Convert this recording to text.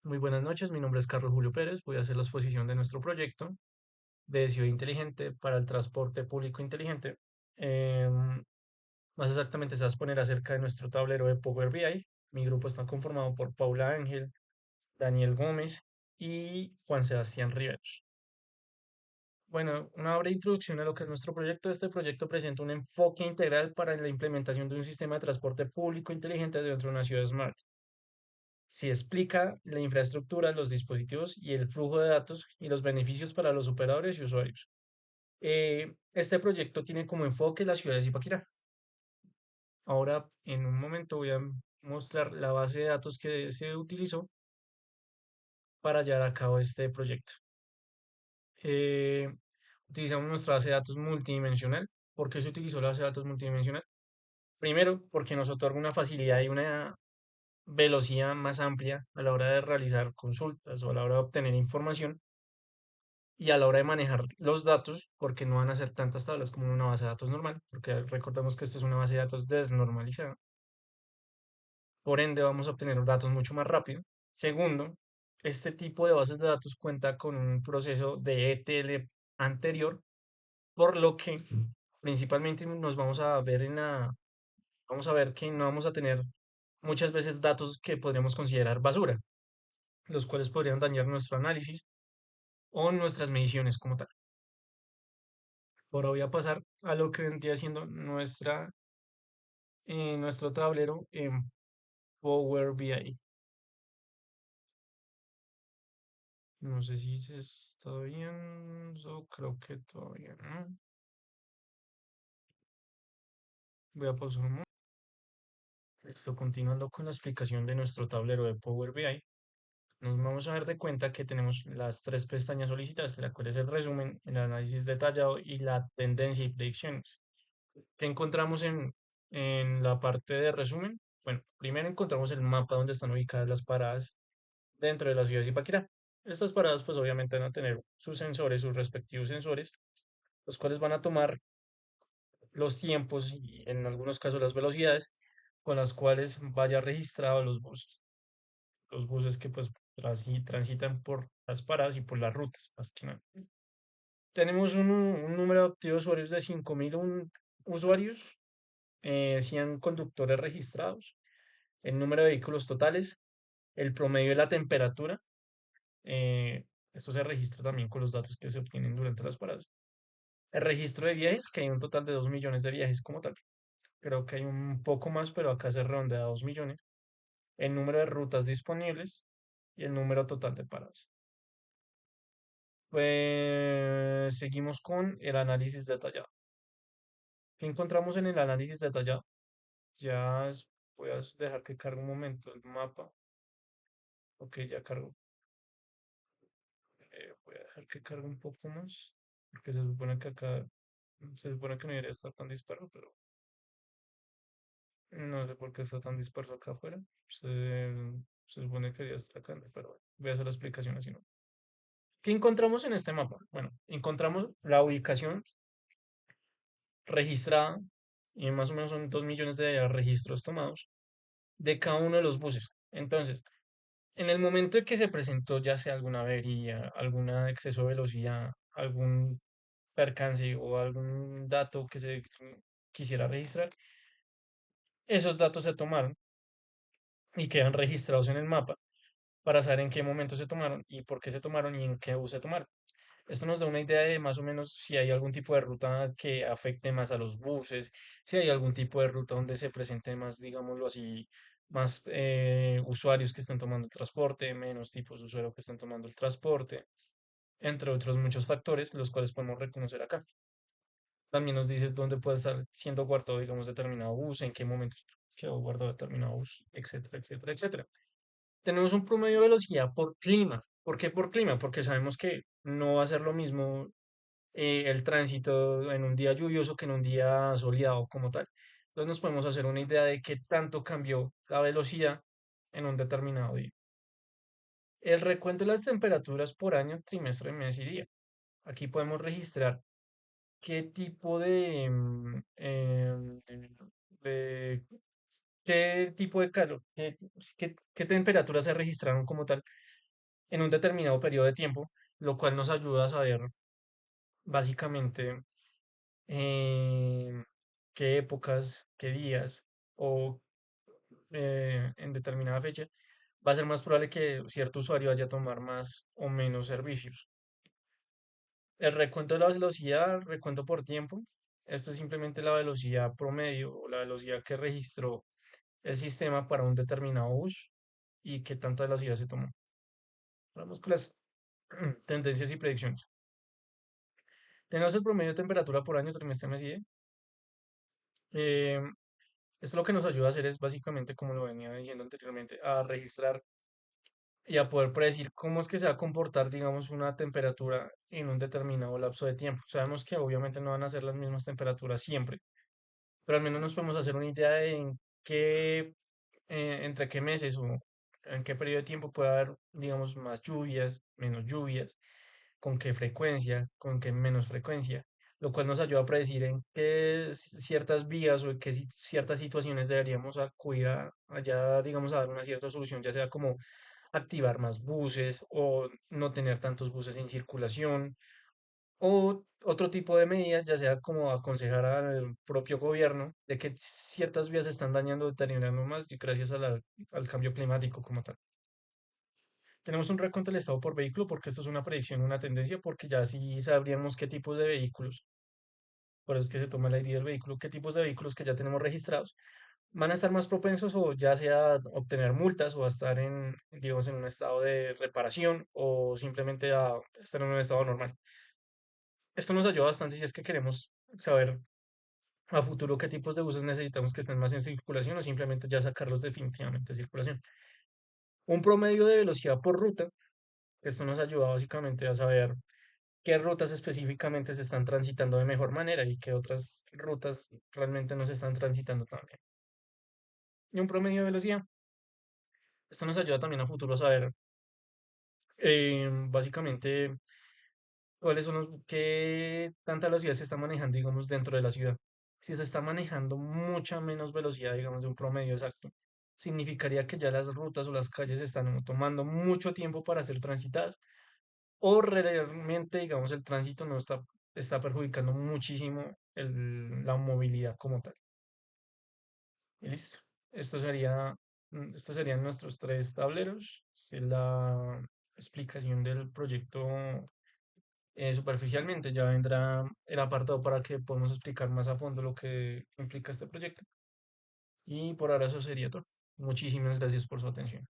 Muy buenas noches, mi nombre es Carlos Julio Pérez. Voy a hacer la exposición de nuestro proyecto de ciudad inteligente para el transporte público inteligente. Em, Más exactamente se va a exponer acerca de nuestro tablero de Power BI. Mi grupo está conformado por Paula Ángel, Daniel Gómez y Juan Sebastián Riveros. Bueno, una breve introducción a lo que es nuestro proyecto. Este proyecto presenta un enfoque integral para la implementación de un sistema de transporte público inteligente dentro de una ciudad smart. Se explica la infraestructura, los dispositivos y el flujo de datos y los beneficios para los operadores y usuarios. Este proyecto tiene como enfoque la ciudad de Zipaquirá. Ahora, en un momento voy a mostrar la base de datos que se utilizó para llevar a cabo este proyecto. Eh, Utilizamos nuestra base de datos multidimensional. ¿Por qué se utilizó la base de datos multidimensional? Primero, porque nos otorga una facilidad y una velocidad más amplia a la hora de realizar consultas o a la hora de obtener información y a la hora de manejar los datos, porque no van a ser tantas tablas como en una base de datos normal, porque recordemos que esta es una base de datos desnormalizada, por ende vamos a obtener datos mucho más rápido. Segundo, este tipo de bases de datos cuenta con un proceso de ETL anterior, por lo que principalmente nos vamos a ver vamos a ver que no vamos a tener muchas veces datos que podríamos considerar basura, los cuales podrían dañar nuestro análisis o nuestras mediciones como tal. Ahora voy a pasar a lo que vendría siendo nuestro tablero en Power BI. No sé si se está viendo, creo que todavía no. Voy a pausar un momento. Esto continuando con la explicación de nuestro tablero de Power BI. Nos vamos a dar de cuenta que tenemos las tres pestañas solicitadas, la cual es el resumen, el análisis detallado y la tendencia y predicciones. ¿Qué encontramos en la parte de resumen? Bueno, primero encontramos el mapa donde están ubicadas las paradas dentro de la ciudad de Zipaquirá. Estas paradas pues obviamente van a tener sus sensores, sus respectivos sensores, los cuales van a tomar los tiempos y en algunos casos las velocidades con las cuales vaya registrado los buses que pues transitan por las paradas y por las rutas, más que nada. Tenemos un número activo de usuarios de 5.001 usuarios, 100 conductores registrados, el número de vehículos totales, el promedio de la temperatura. eh, Esto se registra también con los datos que se obtienen durante las paradas. El registro de viajes, que hay un total de 2 millones de viajes como tal. Creo que hay un poco más, pero acá se redondea a 2 millones. El número de rutas disponibles y el número total de paradas. Pues seguimos con el análisis detallado. ¿Qué encontramos en el análisis detallado? Voy a dejar que cargue un momento el mapa. Ok, ya cargo. Voy a dejar que cargue un poco más, porque se supone que acá, se supone que no debería estar tan disperso, pero no sé por qué está tan disperso acá afuera. Se supone que debería estar acá, pero bueno, voy a hacer la explicación así, ¿no? ¿Qué encontramos en este mapa? Bueno, encontramos la ubicación registrada, y más o menos son 2 millones de registros tomados de cada uno de los buses. Entonces, en el momento en que se presentó ya sea alguna avería, algún exceso de velocidad, algún percance o algún dato que se quisiera registrar, esos datos se tomaron y quedan registrados en el mapa para saber en qué momento se tomaron y por qué se tomaron y en qué bus se tomaron. Esto nos da una idea de más o menos si hay algún tipo de ruta que afecte más a los buses, si hay algún tipo de ruta donde se presente más, digámoslo así, más usuarios que están tomando el transporte, menos tipos de usuarios que están tomando el transporte, entre otros muchos factores, los cuales podemos reconocer acá. También nos dice dónde puede estar siendo guardado, digamos, determinado bus, en qué momento quedó guardado determinado bus, etcétera, etcétera, etcétera. Tenemos un promedio de velocidad por clima. ¿Por qué por clima? Porque sabemos que no va a ser lo mismo el tránsito en un día lluvioso que en un día soleado como tal. Entonces nos podemos hacer una idea de qué tanto cambió la velocidad en un determinado día. El recuento de las temperaturas por año, trimestre, mes y día. Aquí podemos registrar qué tipo de- qué tipo de calor, qué temperaturas se registraron como tal en un determinado periodo de tiempo, lo cual nos ayuda a saber básicamente qué épocas, qué días o en determinada fecha va a ser más probable que cierto usuario vaya a tomar más o menos servicios. El recuento de la velocidad, recuento por tiempo, esto es simplemente la velocidad promedio o la velocidad que registró el sistema para un determinado bus y qué tanta velocidad se tomó. Vamos con las tendencias y predicciones. Tenemos el promedio de temperatura por año, trimestre, mes y día. Eh, Esto lo que nos ayuda a hacer es básicamente, como lo venía diciendo anteriormente, a registrar y a poder predecir cómo es que se va a comportar, digamos, una temperatura en un determinado lapso de tiempo. Sabemos que obviamente no van a ser las mismas temperaturas siempre, pero al menos nos podemos hacer una idea de en qué, entre qué meses o en qué periodo de tiempo puede haber, digamos, más lluvias, menos lluvias, con qué frecuencia, con qué menos frecuencia, lo cual nos ayuda a predecir en qué ciertas vías o en qué ciertas situaciones deberíamos acudir a, allá, digamos, a dar una cierta solución, ya sea como activar más buses o no tener tantos buses en circulación o otro tipo de medidas, ya sea como aconsejar al propio gobierno de que ciertas vías se están dañando o deteriorando más gracias a al cambio climático como tal. Tenemos un recuento del estado por vehículo porque esto es una predicción, una tendencia, porque ya sí sabríamos qué tipos de vehículos, por eso es que se toma la ID del vehículo, qué tipos de vehículos que ya tenemos registrados van a estar más propensos o ya sea a obtener multas o a estar en, digamos, en un estado de reparación o simplemente a estar en un estado normal. Esto nos ayuda bastante si es que queremos saber a futuro qué tipos de buses necesitamos que estén más en circulación o simplemente ya sacarlos definitivamente de circulación. Un promedio de velocidad por ruta, esto nos ayuda básicamente a saber qué rutas específicamente se están transitando de mejor manera y qué otras rutas realmente no se están transitando tan bien. Y un promedio de velocidad. Esto nos ayuda también a futuro a saber básicamente cuáles son qué tanta velocidad se está manejando, digamos, dentro de la ciudad. Si se está manejando mucha menos velocidad, digamos, de un promedio exacto, significaría que ya las rutas o las calles están tomando mucho tiempo para ser transitadas o realmente, digamos, el tránsito no está perjudicando muchísimo la movilidad como tal. Y listo. Estos serían nuestros tres tableros. Es la explicación del proyecto superficialmente. Ya vendrá el apartado para que podamos explicar más a fondo lo que implica este proyecto. Y por ahora eso sería todo. Muchísimas gracias por su atención.